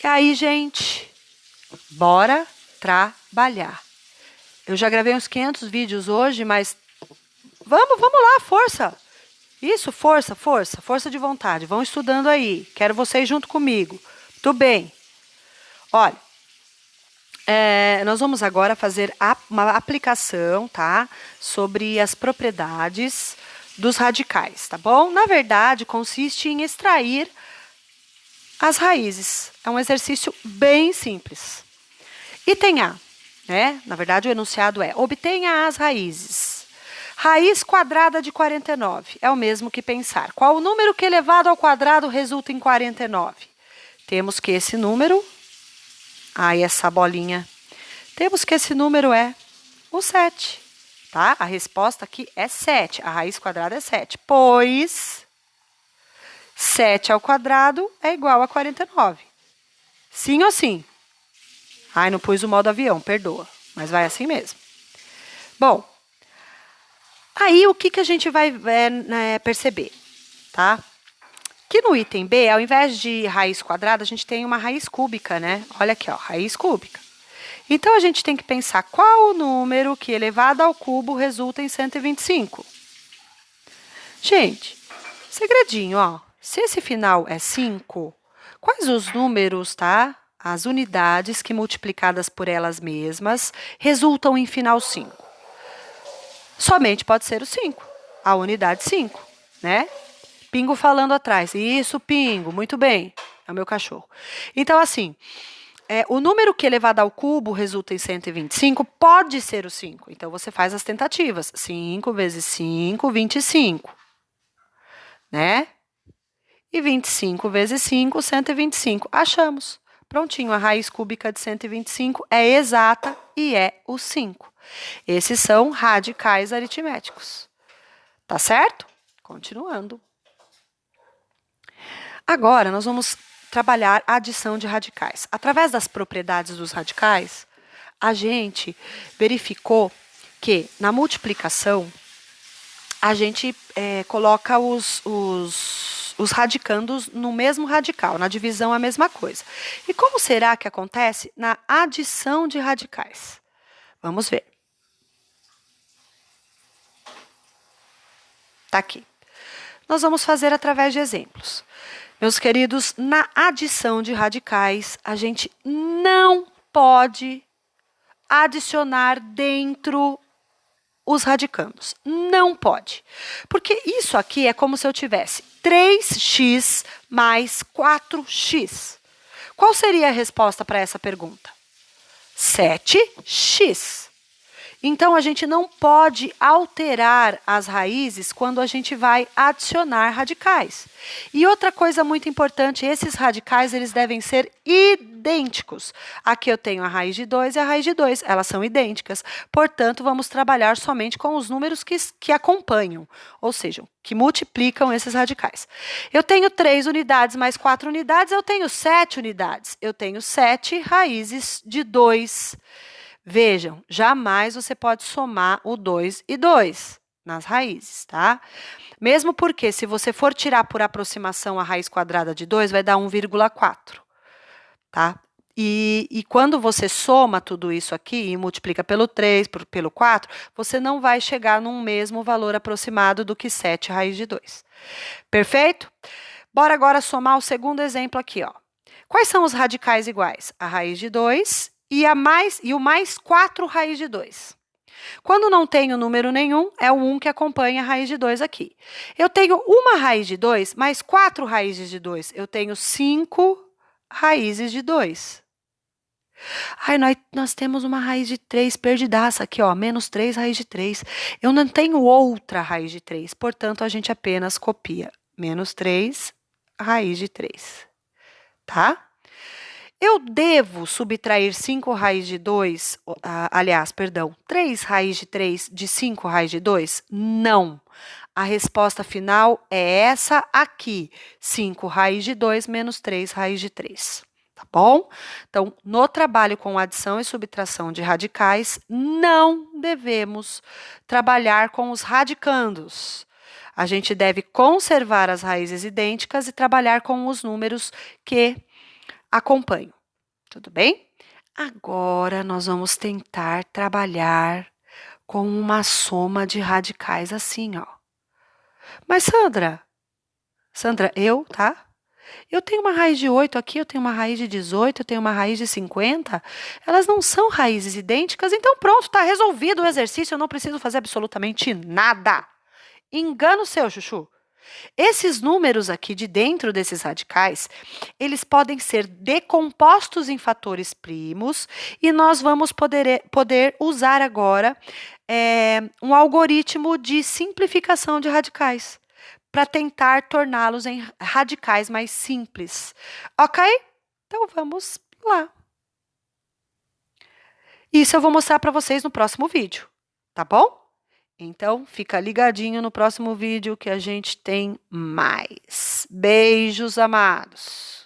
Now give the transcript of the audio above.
E aí, gente, bora trabalhar. Eu já gravei uns 500 vídeos hoje, mas vamos lá, força. Isso, força de vontade. Vão estudando aí. Quero vocês junto comigo. Tudo bem. Olha, nós vamos agora fazer uma aplicação, tá? Sobre as propriedades dos radicais, tá bom? Na verdade, consiste em extrair as raízes. É um exercício bem simples. Item A, né? Na verdade, o enunciado é: obtenha as raízes. Raiz quadrada de 49 é o mesmo que pensar: qual o número que elevado ao quadrado resulta em 49? Temos que esse número, essa bolinha, temos que esse número é o 7, tá? A resposta aqui é 7, a raiz quadrada é 7, pois 7 ao quadrado é igual a 49. Sim ou sim? Ai, não pus o modo avião, perdoa, mas vai assim mesmo. Bom, aí o que a gente vai perceber, tá? Que no item B, ao invés de raiz quadrada, a gente tem uma raiz cúbica, né? Olha aqui, ó, raiz cúbica. Então, a gente tem que pensar qual o número que elevado ao cubo resulta em 125. Gente, segredinho, ó. Se esse final é 5, quais os números, tá? As unidades que multiplicadas por elas mesmas resultam em final 5. Somente pode ser o 5, a unidade 5, né? Pingo falando atrás. Isso, Pingo, muito bem. É o meu cachorro. Então, assim, o número que elevado ao cubo resulta em 125 pode ser o 5. Então, você faz as tentativas. 5 vezes 5, 25. Né? E 25 vezes 5, 125. Achamos. Prontinho, a raiz cúbica de 125 é exata e é o 5. Esses são radicais aritméticos. Tá certo? Continuando. Agora, nós vamos trabalhar a adição de radicais. Através das propriedades dos radicais, a gente verificou que na multiplicação, a gente coloca os radicandos no mesmo radical, na divisão a mesma coisa. E como será que acontece na adição de radicais? Vamos ver. Tá aqui. Nós vamos fazer através de exemplos. Meus queridos, na adição de radicais, a gente não pode adicionar dentro os radicandos. Não pode. Porque isso aqui é como se eu tivesse 3x mais 4x. Qual seria a resposta para essa pergunta? 7x. Então, a gente não pode alterar as raízes quando a gente vai adicionar radicais. E outra coisa muito importante, esses radicais eles devem ser idênticos. Aqui eu tenho a raiz de 2 e a raiz de 2, elas são idênticas. Portanto, vamos trabalhar somente com os números que acompanham, ou seja, que multiplicam esses radicais. Eu tenho 3 unidades mais 4 unidades, eu tenho 7 unidades. Eu tenho 7 raízes de 2. Vejam, jamais você pode somar o 2 e 2 nas raízes, tá? Mesmo porque, se você for tirar por aproximação a raiz quadrada de 2, vai dar 1,4, tá? E quando você soma tudo isso aqui e multiplica pelo 3, pelo 4, você não vai chegar num mesmo valor aproximado do que 7 raiz de 2. Perfeito? Bora agora somar o segundo exemplo aqui, ó. Quais são os radicais iguais? A raiz de 2 e o mais 4 raiz de 2. Quando não tenho número nenhum, é o 1 que acompanha a raiz de 2 aqui. Eu tenho uma raiz de 2 mais 4 raízes de 2. Eu tenho 5 raízes de 2. Ai, nós temos uma raiz de 3 perdidaça aqui, ó, menos 3 raiz de 3. Eu não tenho outra raiz de 3, portanto, a gente apenas copia menos 3 raiz de 3. Tá? Eu devo subtrair 5 raiz de 2, aliás, perdão, 3 raiz de 3 de 5 raiz de 2? Não. A resposta final é essa aqui, 5 raiz de 2 menos 3 raiz de 3. Tá bom? Então, no trabalho com adição e subtração de radicais, não devemos trabalhar com os radicandos. A gente deve conservar as raízes idênticas e trabalhar com os números que acompanho. Tudo bem? Agora nós vamos tentar trabalhar com uma soma de radicais assim, ó. Mas Sandra, tá? Eu tenho uma raiz de 8 aqui, eu tenho uma raiz de 18, eu tenho uma raiz de 50. Elas não são raízes idênticas, então pronto, está resolvido o exercício, eu não preciso fazer absolutamente nada. Engano seu, Chuchu. Esses números aqui de dentro desses radicais, eles podem ser decompostos em fatores primos e nós vamos poder usar agora um algoritmo de simplificação de radicais para tentar torná-los em radicais mais simples. Ok? Então vamos lá. Isso eu vou mostrar para vocês no próximo vídeo, tá bom? Então, fica ligadinho no próximo vídeo que a gente tem mais. Beijos, amados!